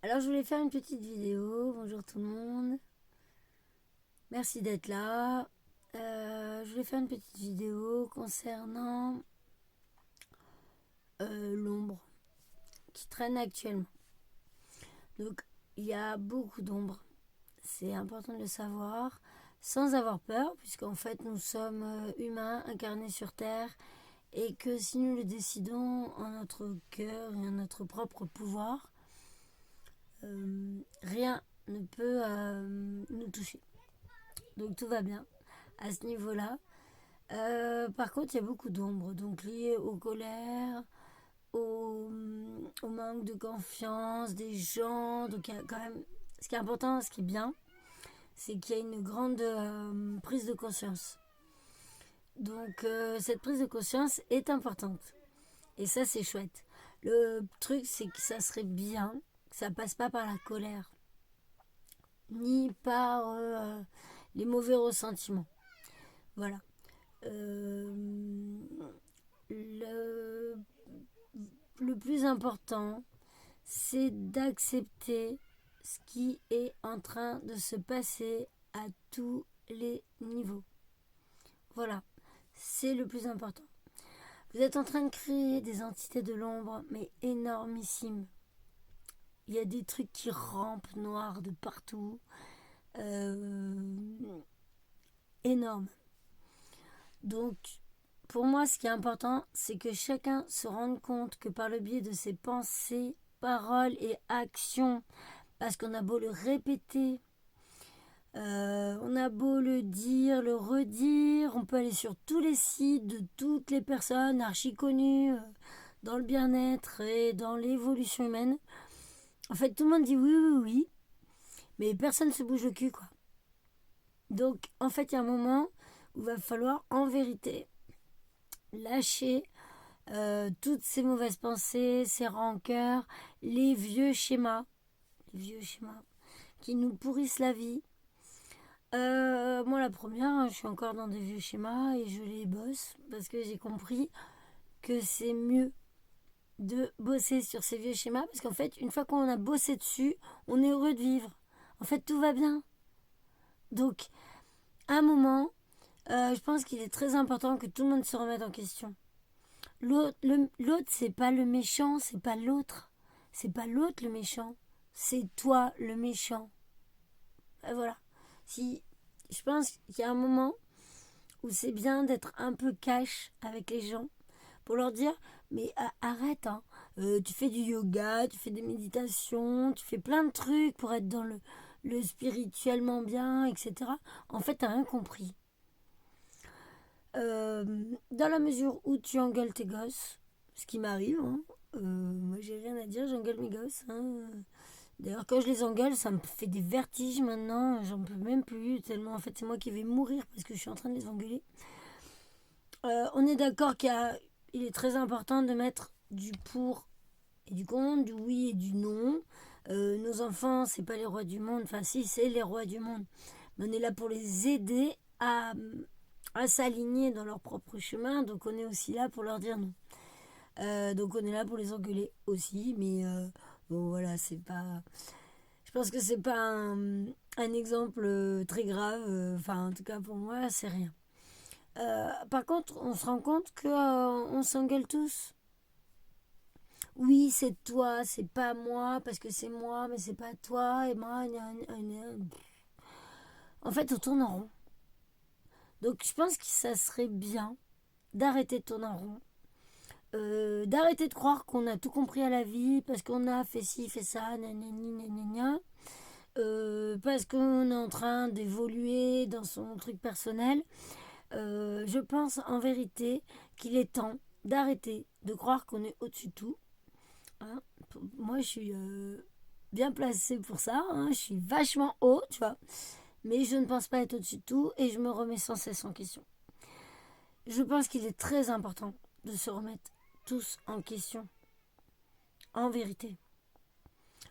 Alors je voulais faire une petite vidéo. Bonjour tout le monde. Merci d'être là. Je voulais faire une petite vidéo concernant l'ombre qui traîne actuellement. Donc il y a beaucoup d'ombres. C'est important de le savoir sans avoir peur, puisqu'en fait nous sommes humains incarnés sur Terre et que si nous le décidons en notre cœur et en notre propre pouvoir, rien ne peut nous toucher. Donc tout va bien à ce niveau-là. Par contre, il y a beaucoup d'ombres, donc liées aux colères, au manque de confiance des gens. Donc il y a quand même, ce qui est important, ce qui est bien, c'est qu'il y a une grande prise de conscience. Donc cette prise de conscience est importante. Et ça, c'est chouette. Le truc, c'est que ça serait bien que ça passe pas par la colère, ni par les mauvais ressentiments. Voilà. Euh, le, le plus important, c'est d'accepter ce qui est en train de se passer à tous les niveaux. Voilà, c'est le plus important. Vous êtes en train de créer des entités de l'ombre, mais énormissimes. Il y a des trucs qui rampent noirs de partout. Énorme. Donc, pour moi, ce qui est important, c'est que chacun se rende compte que par le biais de ses pensées, paroles et actions, parce qu'on a beau le répéter, on a beau le dire, le redire, on peut aller sur tous les sites de toutes les personnes archi connues dans le bien-être et dans l'évolution humaine. En fait, tout le monde dit oui, oui, oui, mais personne ne se bouge le cul, quoi. Donc, en fait, il y a un moment où il va falloir, en vérité, lâcher toutes ces mauvaises pensées, ces rancœurs, les vieux schémas qui nous pourrissent la vie. Moi, la première, je suis encore dans des vieux schémas et je les bosse parce que j'ai compris que c'est mieux de bosser sur ces vieux schémas parce qu'en fait, une fois qu'on a bossé dessus, on est heureux de vivre. En fait, tout va bien. Donc, à un moment, je pense qu'il est très important que tout le monde se remette en question. L'autre, c'est pas le méchant, c'est pas l'autre. C'est pas l'autre le méchant, c'est toi le méchant. Et voilà. Si, je pense qu'il y a un moment où c'est bien d'être un peu cash avec les gens pour leur dire mais arrête, hein. Tu fais du yoga, tu fais des méditations, tu fais plein de trucs pour être dans le spirituellement bien, etc. En fait, t'as rien compris. Euh, Dans la mesure où tu engueules tes gosses, ce qui m'arrive, hein, moi j'ai rien à dire, j'engueule mes gosses. Hein. D'ailleurs, quand je les engueule, ça me fait des vertiges maintenant, j'en peux même plus, tellement en fait c'est moi qui vais mourir parce que je suis en train de les engueuler. On est d'accord qu'il est très important de mettre du pour et du contre, du oui et du non. Nos enfants, c'est pas les rois du monde, enfin si, c'est les rois du monde. Mais on est là pour les aider à s'aligner dans leur propre chemin, donc on est aussi là pour leur dire non. Donc on est là pour les engueuler aussi, mais bon voilà, c'est pas. Je pense que c'est pas un exemple très grave, enfin en tout cas pour moi, c'est rien. Par contre, on se rend compte que on s'engueule tous. Oui, c'est toi, c'est pas moi, parce que c'est moi, mais c'est pas toi, et moi, en fait, on tourne en rond. Donc, je pense que ça serait bien d'arrêter de tourner en rond. D'arrêter de croire qu'on a tout compris à la vie, parce qu'on a fait ci, fait ça, nanani, nanana. Parce qu'on est en train d'évoluer dans son truc personnel. Je pense en vérité qu'il est temps d'arrêter de croire qu'on est au-dessus de tout. Hein. Moi, je suis bien placée pour ça. Hein. Je suis vachement haut, tu vois. Mais je ne pense pas être au-dessus de tout et je me remets sans cesse en question. Je pense qu'il est très important de se remettre tous en question. En vérité.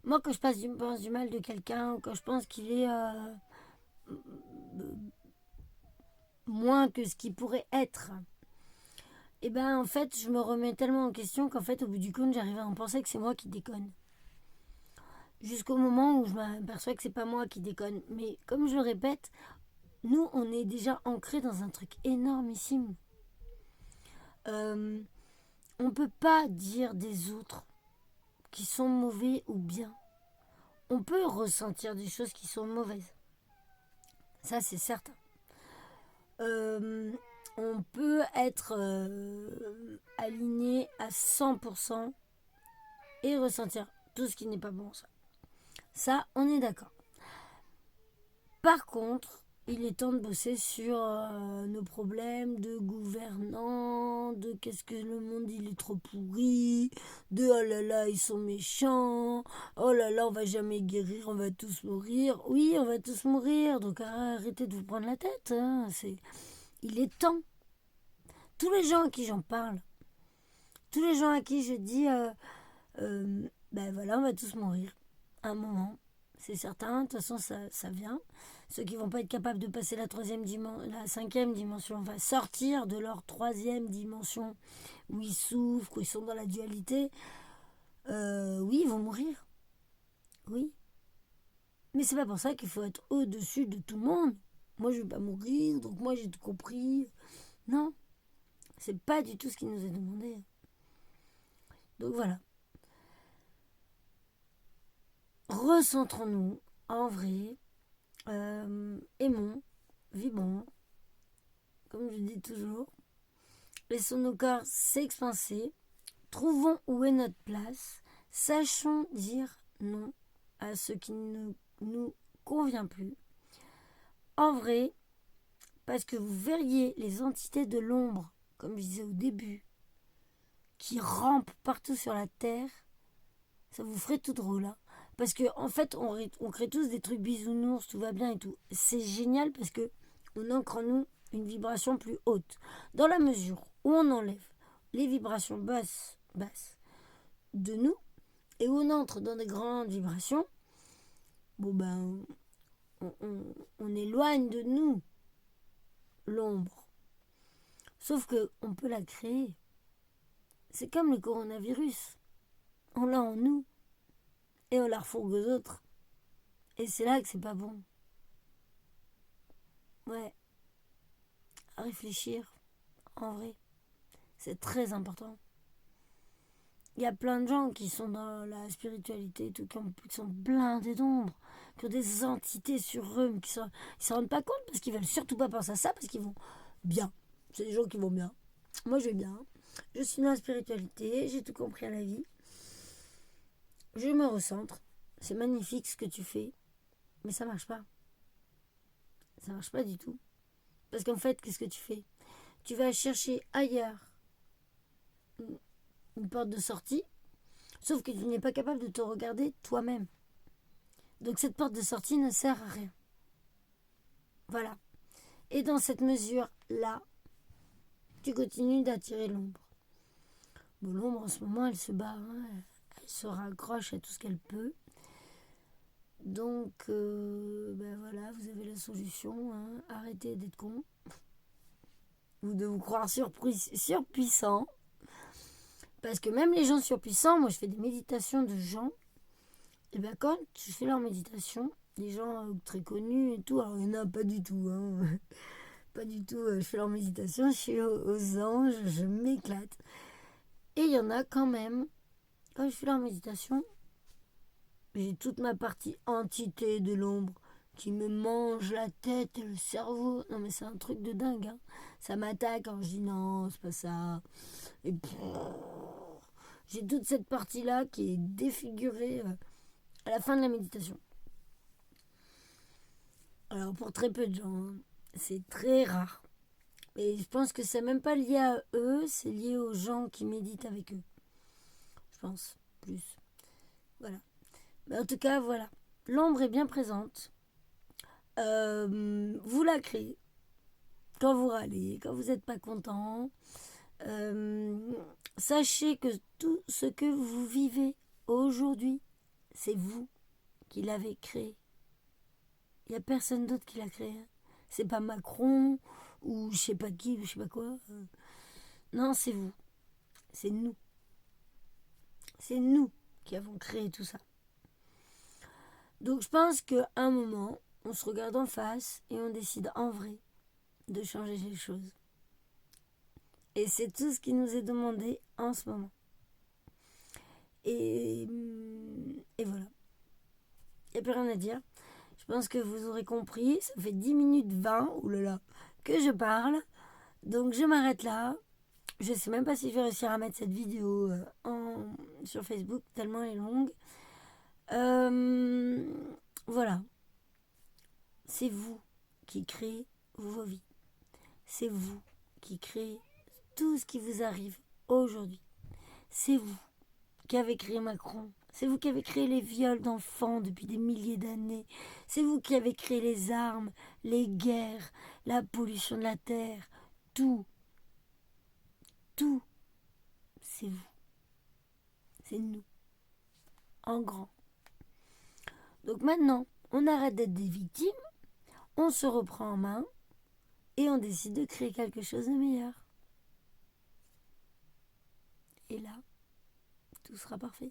Moi, quand je pense du mal de quelqu'un, ou quand je pense qu'il est moins que ce qu'il pourrait être, et ben en fait, je me remets tellement en question qu'en fait, au bout du compte, j'arrive à en penser que c'est moi qui déconne. jusqu'au moment où je m'aperçois que c'est pas moi qui déconne. Mais comme je le répète, nous, on est déjà ancrés dans un truc énormissime. On peut pas dire des autres qui sont mauvais ou bien. On peut ressentir des choses qui sont mauvaises. Ça, c'est certain. On peut être aligné à 100% et ressentir tout ce qui n'est pas bon. Ça, on est d'accord. Par contre, il est temps de bosser sur nos problèmes de gouvernants, de qu'est-ce que le monde il est trop pourri, de oh là là ils sont méchants, oh là là on va jamais guérir, on va tous mourir. Oui, on va tous mourir, donc arrêtez de vous prendre la tête. Hein. Il est temps. Tous les gens à qui j'en parle, tous les gens à qui je dis, ben voilà, on va tous mourir à un moment. C'est certain, de toute façon ça vient. Ceux qui vont pas être capables de passer la cinquième dimension, va sortir de leur troisième dimension où ils souffrent, où ils sont dans la dualité. Oui, ils vont mourir. Oui. Mais c'est pas pour ça qu'il faut être au-dessus de tout le monde. Moi, je vais pas mourir, donc moi j'ai tout compris. Non, c'est pas du tout ce qui nous est demandé. Donc voilà. Recentrons-nous en vrai. Aimons, vibrons, comme je dis toujours. Laissons nos corps s'expanser. Trouvons où est notre place. Sachons dire non à ce qui ne nous convient plus. En vrai, parce que vous verriez les entités de l'ombre, comme je disais au début, qui rampent partout sur la terre, ça vous ferait tout drôle. Hein. Parce qu'en fait, on crée tous des trucs bisounours, tout va bien et tout. C'est génial parce que on ancre en nous une vibration plus haute. Dans la mesure où on enlève les vibrations basses de nous et où on entre dans des grandes vibrations, bon ben, on éloigne de nous l'ombre. Sauf que on peut la créer. C'est comme le coronavirus. On l'a en nous et on la refourgue aux autres. Et c'est là que c'est pas bon. Ouais, à réfléchir, en vrai, c'est très important. Il y a plein de gens qui sont dans la spiritualité, tout, qui sont blindés d'ombre, qui ont des entités sur eux, mais qui ne s'en rendent pas compte parce qu'ils veulent surtout pas penser à ça, parce qu'ils vont bien. C'est des gens qui vont bien. Moi, je vais bien. Je suis dans la spiritualité, j'ai tout compris à la vie. Je me recentre. C'est magnifique ce que tu fais, mais ça marche pas. Ça marche pas du tout. Parce qu'en fait, qu'est-ce que tu fais? Tu vas chercher ailleurs une porte de sortie, sauf que tu n'es pas capable de te regarder toi-même. Donc cette porte de sortie ne sert à rien. Voilà. Et dans cette mesure-là, tu continues d'attirer l'ombre. Bon, l'ombre en ce moment, elle se bat, hein, elle se raccroche à tout ce qu'elle peut. Donc, ben voilà, vous avez la solution. Hein. Arrêtez d'être con. Ou de vous croire surpuissant. Parce que même les gens surpuissants, moi je fais des méditations de gens. Et bien quand je fais leur méditation, des gens très connus et tout, alors il n'y en a pas du tout. Hein. Pas du tout, je fais leur méditation, je suis aux anges, je m'éclate. Et il y en a quand même, quand je fais leur méditation, j'ai toute ma partie entité de l'ombre qui me mange la tête et le cerveau. Non mais c'est un truc de dingue. Hein. Ça m'attaque quand je dis non, c'est pas ça. Et j'ai toute cette partie-là qui est défigurée à la fin de la méditation. Alors pour très peu de gens, hein, c'est très rare. Et je pense que c'est même pas lié à eux, c'est lié aux gens qui méditent avec eux. Je pense, plus. Voilà. Mais en tout cas, voilà. L'ombre est bien présente. Vous la créez quand vous râlez, quand vous n'êtes pas content. Sachez que tout ce que vous vivez aujourd'hui, c'est vous qui l'avez créé. Il n'y a personne d'autre qui l'a créé. C'est pas Macron ou je sais pas qui, ou je sais pas quoi. Non, c'est vous. C'est nous. C'est nous qui avons créé tout ça. Donc je pense qu'à un moment, on se regarde en face et on décide en vrai de changer les choses. Et c'est tout ce qui nous est demandé en ce moment. Et voilà. Il n'y a plus rien à dire. Je pense que vous aurez compris. Ça fait 10 minutes 20, oulala, que je parle. Donc je m'arrête là. Je ne sais même pas si je vais réussir à mettre cette vidéo sur Facebook, tellement elle est longue. Voilà. C'est vous qui créez vos vies. C'est vous qui créez tout ce qui vous arrive aujourd'hui. C'est vous qui avez créé Macron. C'est vous qui avez créé les viols d'enfants depuis des milliers d'années. C'est vous qui avez créé les armes, les guerres, la pollution de la terre. Tout. Tout. C'est vous. C'est nous. En grand. Donc maintenant, on arrête d'être des victimes. On se reprend en main. Et on décide de créer quelque chose de meilleur. Et là, tout sera parfait.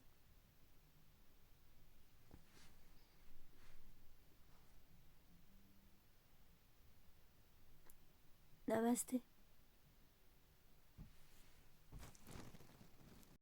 Namasté.